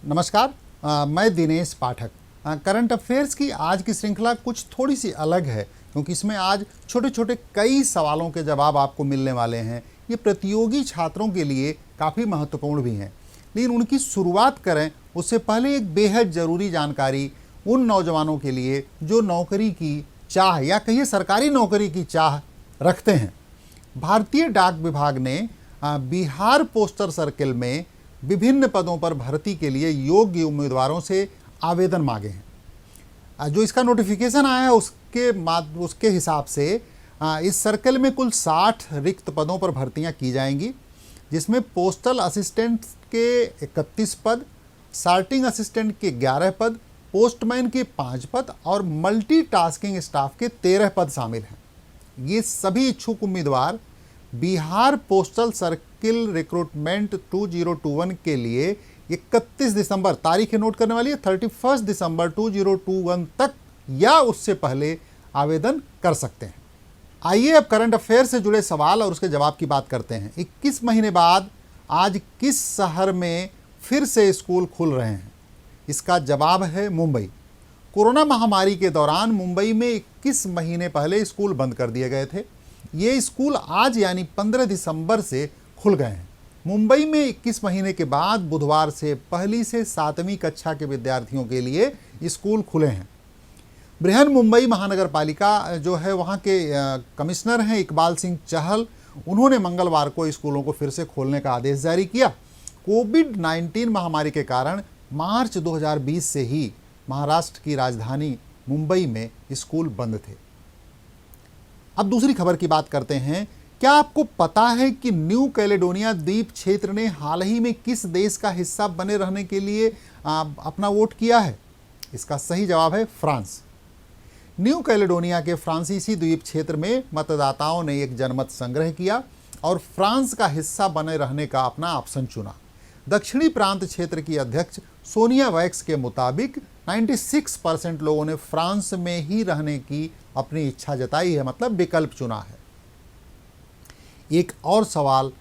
नमस्कार। मैं दिनेश पाठक। Current affairs की आज की श्रृंखला कुछ थोड़ी सी अलग है, क्योंकि इसमें आज छोटे छोटे कई सवालों के जवाब आपको मिलने वाले हैं। ये प्रतियोगी छात्रों के लिए काफ़ी महत्वपूर्ण भी हैं, लेकिन उनकी शुरुआत करें उससे पहले एक बेहद ज़रूरी जानकारी उन नौजवानों के लिए जो नौकरी की चाह या कहिए सरकारी नौकरी की चाह रखते हैं। भारतीय डाक विभाग ने बिहार पोस्टल सर्किल में विभिन्न पदों पर भर्ती के लिए योग्य उम्मीदवारों से आवेदन मांगे हैं। जो इसका नोटिफिकेशन आया है उसके हिसाब से इस सर्कल में कुल 60 रिक्त पदों पर भर्तियां की जाएंगी, जिसमें पोस्टल असिस्टेंट के 31 पद, सॉर्टिंग असिस्टेंट के 11 पद, पोस्टमैन के 5 पद और मल्टीटास्किंग स्टाफ के 13 पद शामिल हैं। ये सभी इच्छुक उम्मीदवार बिहार पोस्टल सर्किल रिक्रूटमेंट 2021 के लिए 31 दिसंबर, तारीख नोट करने वाली है, 31 दिसंबर 2021 तक या उससे पहले आवेदन कर सकते हैं। आइए अब करंट अफेयर से जुड़े सवाल और उसके जवाब की बात करते हैं। 21 महीने बाद आज किस शहर में फिर से स्कूल खुल रहे हैं? इसका जवाब है मुंबई। कोरोना महामारी के दौरान मुंबई में 21 महीने पहले स्कूल बंद कर दिए गए थे। ये स्कूल आज यानी 15 दिसंबर से खुल गए हैं। मुंबई में 21 महीने के बाद बुधवार से 1ली से 7वीं कक्षा के विद्यार्थियों के लिए स्कूल खुले हैं। बृहन मुंबई महानगर पालिका जो है वहाँ के कमिश्नर हैं इकबाल सिंह चहल, उन्होंने मंगलवार को स्कूलों को फिर से खोलने का आदेश जारी किया। कोविड-19 महामारी के कारण मार्च 2020 से ही महाराष्ट्र की राजधानी मुंबई में स्कूल बंद थे। अब दूसरी खबर की बात करते हैं। क्या आपको पता है कि न्यू कैलेडोनिया द्वीप क्षेत्र ने हाल ही में किस देश का हिस्सा बने रहने के लिए अपना वोट किया है? इसका सही जवाब है फ्रांस। न्यू कैलेडोनिया के फ्रांसीसी द्वीप क्षेत्र में मतदाताओं ने एक जनमत संग्रह किया और फ्रांस का हिस्सा बने रहने का अपना ऑप्शन चुना। दक्षिणी प्रांत क्षेत्र की अध्यक्ष सोनिया वैक्स के मुताबिक 96% लोगों ने फ्रांस में ही रहने की अपनी इच्छा जताई है, मतलब विकल्प चुना है। एक और सवाल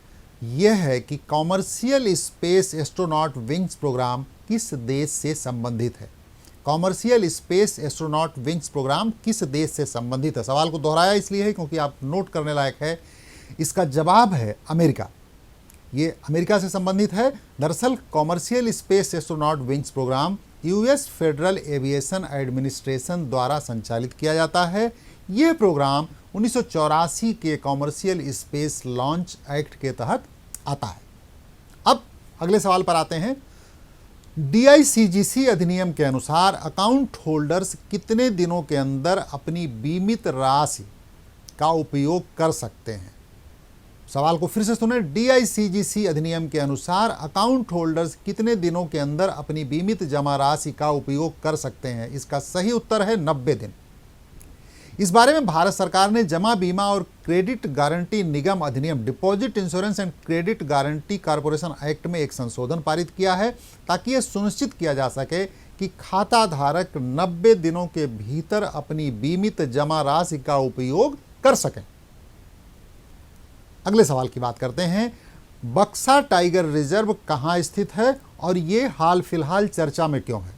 यह है कि commercial space astronaut wings program किस देश से संबंधित है? Commercial space astronaut wings program किस देश से संबंधित है? सवाल को दोहराया इसलिए है क्योंकि आप नोट करने लायक है। इसका जवाब है अमेरिका। ये अमेरिका से संबंधित है। दरअसल commercial space astronaut wings program US Federal Aviation Administration द्वारा संचालित किया जाता है। यह प्रोग्राम 1984 के कॉमर्शियल स्पेस लॉन्च एक्ट के तहत आता है। अब अगले सवाल पर आते हैं। डीआईसीजीसी अधिनियम के अनुसार अकाउंट होल्डर्स कितने दिनों के अंदर अपनी बीमित राशि का उपयोग कर सकते हैं? सवाल को फिर से सुने। डीआईसीजीसी अधिनियम के अनुसार अकाउंट होल्डर्स कितने दिनों के अंदर अपनी बीमित जमा राशि का उपयोग कर सकते हैं? इसका सही उत्तर है 90 दिन। इस बारे में भारत सरकार ने जमा बीमा और क्रेडिट गारंटी निगम अधिनियम deposit insurance and credit guarantee corporation act में एक संशोधन पारित किया है, ताकि यह सुनिश्चित किया जा सके कि खाता धारक 90 दिनों के भीतर अपनी बीमित जमा राशि का उपयोग कर सकें। अगले सवाल की बात करते हैं। बक्सा टाइगर रिजर्व कहाँ स्थित है और ये हाल फिलहाल चर्चा में क्यों है?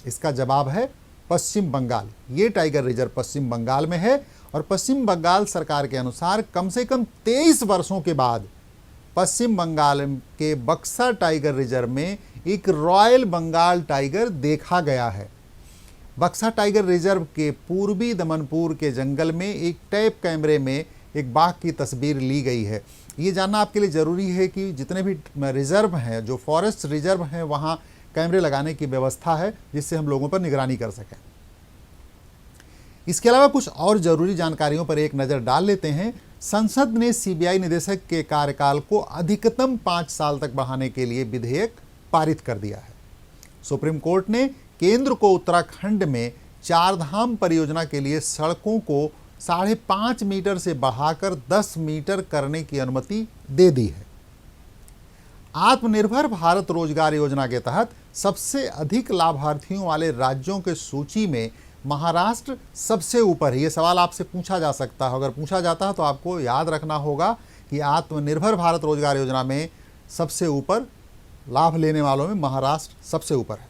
इसका जवाब है पश्चिम बंगाल। ये टाइगर रिजर्व पश्चिम बंगाल में है और पश्चिम बंगाल सरकार के अनुसार कम से कम 23 वर्षों के बाद पश्चिम बंगाल के बक्सा टाइगर रिजर्व में एक रॉयल बंगाल टाइगर देखा गया है। बक्सा टाइगर रिजर्व के पूर्वी दमनपुर के जंगल में एक टैप कैमरे में एक बाघ की तस्वीर ली गई है। ये जानना आपके लिए ज़रूरी है कि जितने भी रिजर्व हैं, जो फॉरेस्ट रिजर्व हैं, वहाँ कैमरे लगाने की व्यवस्था है जिससे हम लोगों पर निगरानी कर सकें। इसके अलावा कुछ और ज़रूरी जानकारियों पर एक नज़र डाल लेते हैं। संसद ने सीबीआई निदेशक के कार्यकाल को अधिकतम 5 साल तक बढ़ाने के लिए विधेयक पारित कर दिया है। सुप्रीम कोर्ट ने केंद्र को उत्तराखंड में चारधाम परियोजना के लिए सड़कों को 5.5 मीटर से बढ़ाकर 10 मीटर करने की अनुमति दे दी है। आत्मनिर्भर भारत रोजगार योजना के तहत सबसे अधिक लाभार्थियों वाले राज्यों के सूची में महाराष्ट्र सबसे ऊपर है। ये सवाल आपसे पूछा जा सकता है, अगर पूछा जाता है तो आपको याद रखना होगा कि आत्मनिर्भर भारत रोजगार योजना में सबसे ऊपर लाभ लेने वालों में महाराष्ट्र सबसे ऊपर है।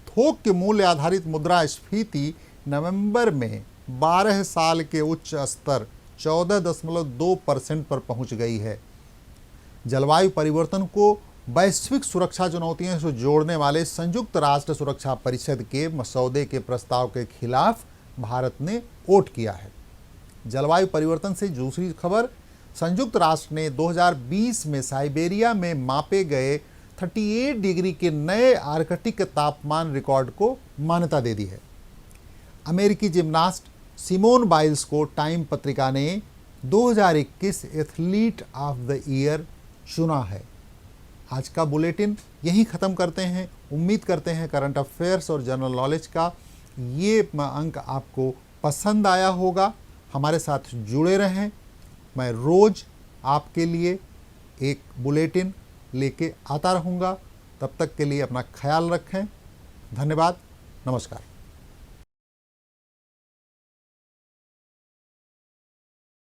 थोक के मूल्य आधारित मुद्रास्फीति नवंबर में 12 साल के उच्च स्तर 14.2% पर पहुंच गई है। जलवायु परिवर्तन को वैश्विक सुरक्षा चुनौतियों से जोड़ने वाले संयुक्त राष्ट्र सुरक्षा परिषद के मसौदे के प्रस्ताव के खिलाफ भारत ने वोट किया है। जलवायु परिवर्तन से दूसरी खबर, संयुक्त राष्ट्र ने 2020 में साइबेरिया में मापे गए 38 डिग्री के नए आर्कटिक तापमान रिकॉर्ड को मान्यता दे दी है। अमेरिकी जिम्नास्ट सिमोन बाइल्स को टाइम पत्रिका ने 2021 एथलीट ऑफ द ईयर चुना है। आज का बुलेटिन यहीं ख़त्म करते हैं। उम्मीद करते हैं करंट अफेयर्स और जनरल नॉलेज का ये अंक आपको पसंद आया होगा। हमारे साथ जुड़े रहें। मैं रोज़ आपके लिए एक बुलेटिन लेके आता रहूँगा। तब तक के लिए अपना ख्याल रखें। धन्यवाद। नमस्कार।